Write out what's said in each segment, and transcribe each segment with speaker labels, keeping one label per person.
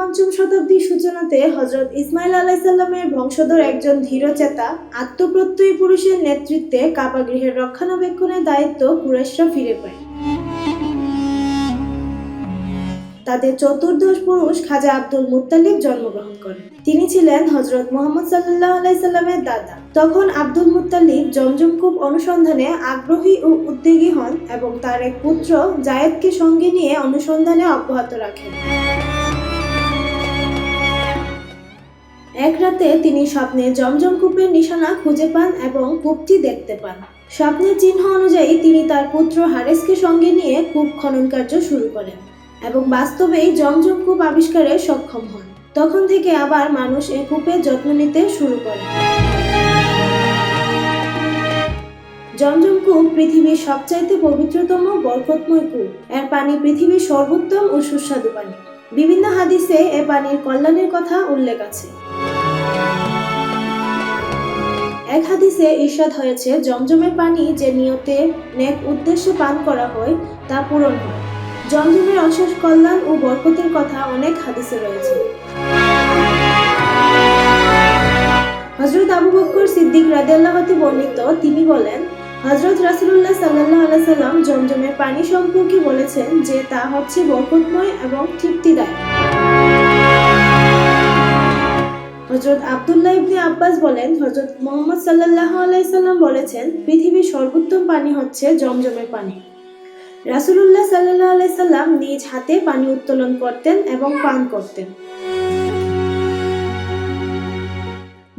Speaker 1: পঞ্চম শতাব্দীর সূচনাতে হযরত ইসমাইল আলাইহিসসালামের বংশধর একজন ধীরচেতা আত্মপ্রত্যয়ী পুরুষের নেতৃত্বে কাবা গৃহের রক্ষণাবেক্ষণের দায়িত্ব কুরাইশরা ফিরে পায়। তাদের চতুর্দশ পুরুষ খাজা আব্দুল মুত্তালিব জন্মগ্রহণ করেন। তিনি ছিলেন হযরত মুহাম্মদ সাল্লাল্লাহু আলাইহি সাল্লামের দাদা। তখন আব্দুল মুত্তালিব জমজম কূপ অনুসন্ধানে আগ্রহী ও উদ্যোগী হন এবং তার এক পুত্র জায়েদকে সঙ্গে নিয়ে অনুসন্ধানে অব্যাহত রাখেন। এক রাতে তিনি স্বপ্নে জমজম কূপের নিশানা খুঁজে পান এবং কূপটি দেখতে পান। স্বপ্নের চিহ্ন অনুযায়ী তিনি তার পুত্র হারেসকে সঙ্গে নিয়ে কূপ খনন কার্য শুরু করেন এবং বাস্তবেই জমজম কূপ আবিষ্কারে সক্ষম হন। তখন থেকে আবার মানুষ এই কূপের যত্ন নিতে শুরু করে। জমজম কূপ পৃথিবীর সবচাইতে পবিত্রতম বরকতময় কূপ। এর পানি পৃথিবীর সর্বোত্তম ও সুস্বাদু পানি। বিভিন্ন হাদিসে এ পানির কল্যাণের কথা উল্লেখ আছে। এক হাদিসে ইরশাদ হয়েছে, জমজমের পানি যে নিয়তে নেক উদ্দেশ্যে পান করা হয় তা পূরণ হয়। জমজমের অশেষ কল্যাণ ও বরকতের কথা অনেক হাদিসে রয়েছে। হযরত আবু বকর সিদ্দিক রাদিয়াল্লাহু আনহু বর্ণিত, তিনি বলেন, হযরত রাসূলুল্লাহ সাল্লাল্লাহু আলাইহি সাল্লাম জমজমের পানি সম্পর্কে বলেছেন যে তা হচ্ছে বরকতময় এবং তৃপ্তিদায়ক। হযরত আব্দুল্লাহ ইবনে আব্বাস বলেন, হযরত মুহাম্মদ সাল্লাল্লাহু আলাইহি সাল্লাম বলেছেন, পৃথিবীর সর্বোত্তম পানি হচ্ছে জমজমের পানি। রাসূলুল্লাহ সাল্লাল্লাহু আলাইহি সাল্লাম নিজ হাতে পানি উত্তোলন করতেন এবং পান করতেন।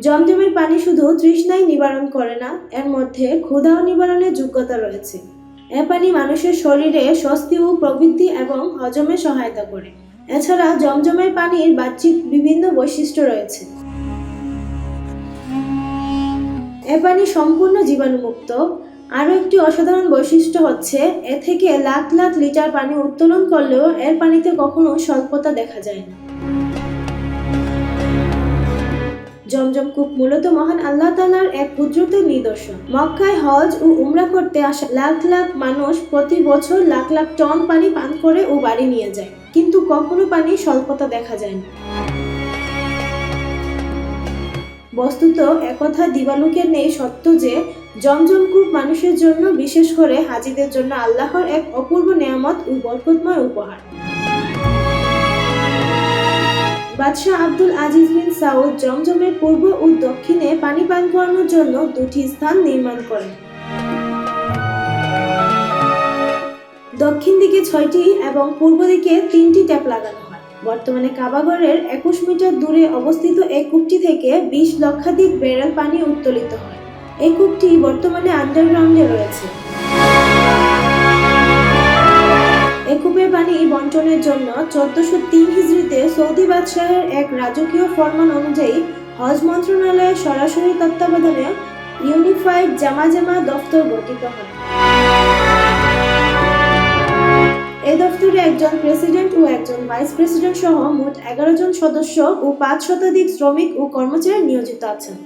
Speaker 1: জমজমের পানি শুধু তৃষ্ণাই নিবারণ করে না, এর মধ্যে ক্ষুধাও নিবারণের যোগ্যতা রয়েছে। এ পানি মানুষের শরীরে স্বস্তি ও প্রবৃদ্ধি এবং হজমে সহায়তা করে। এছাড়া জমজমের পানির বাহ্যিক বিভিন্ন বৈশিষ্ট্য রয়েছে। এ পানি সম্পূর্ণ জীবাণুমুক্ত। আরও একটি অসাধারণ বৈশিষ্ট্য হচ্ছে, এ থেকে লাখ লাখ লিটার পানি উত্তোলন করলেও এর পানিতে কখনো স্বল্পতা দেখা যায় না। জমজম কূপ মূলত মহান আল্লাহ তাআলার এক কুদরতের নিদর্শন। মক্কায় হজ ও উমরা করতে আসা লাখ লাখ মানুষ প্রতি বছর লাখ লাখ টন পানি পান করে ও বাড়ি নিয়ে যায়, কিন্তু কখনো পানির স্বল্পতা দেখা যায় না। বস্তুত একথা দিবালোকের নেই সত্য যে জমজম কূপ মানুষের জন্য, বিশেষ করে হাজীদের জন্য আল্লাহর এক অপূর্ব নেয়ামত ও বরকতময় উপহার। বাদশাহ আব্দুল আজিজ বিন সাউদ জমজমের পূর্ব ও দক্ষিণে পানি পান করানোর জন্য দুটি স্থান নির্মাণ করেন। দক্ষিণ দিকে 6টি এবং পূর্ব দিকে 3টি ট্যাপ লাগানো হয়। বর্তমানে কাবাঘরের 21 মিটার দূরে অবস্থিত এই কূপটি থেকে 20 লক্ষাধিক ব্যারেল পানি উত্তোলিত হয়। এই কূপটি বর্তমানে আন্ডারগ্রাউন্ডে রয়েছে। এই কূপের পানি বন্টনের জন্য 1403 হিজরিতে সৌদি বাদশাহের এক রাজকীয় ফরমান অনুযায়ী হজ মন্ত্রণালয়ের সরাসরি তত্ত্বাবধানে ইউনিফাইড জামা দফতর গঠিত হয়। এই দফতরে একজন প্রেসিডেন্ট ও একজন ভাইস প্রেসিডেন্ট সহ মোট 11 জন সদস্য ও 5 শতাধিক শ্রমিক ও কর্মচারী নিয়োজিত আছেন।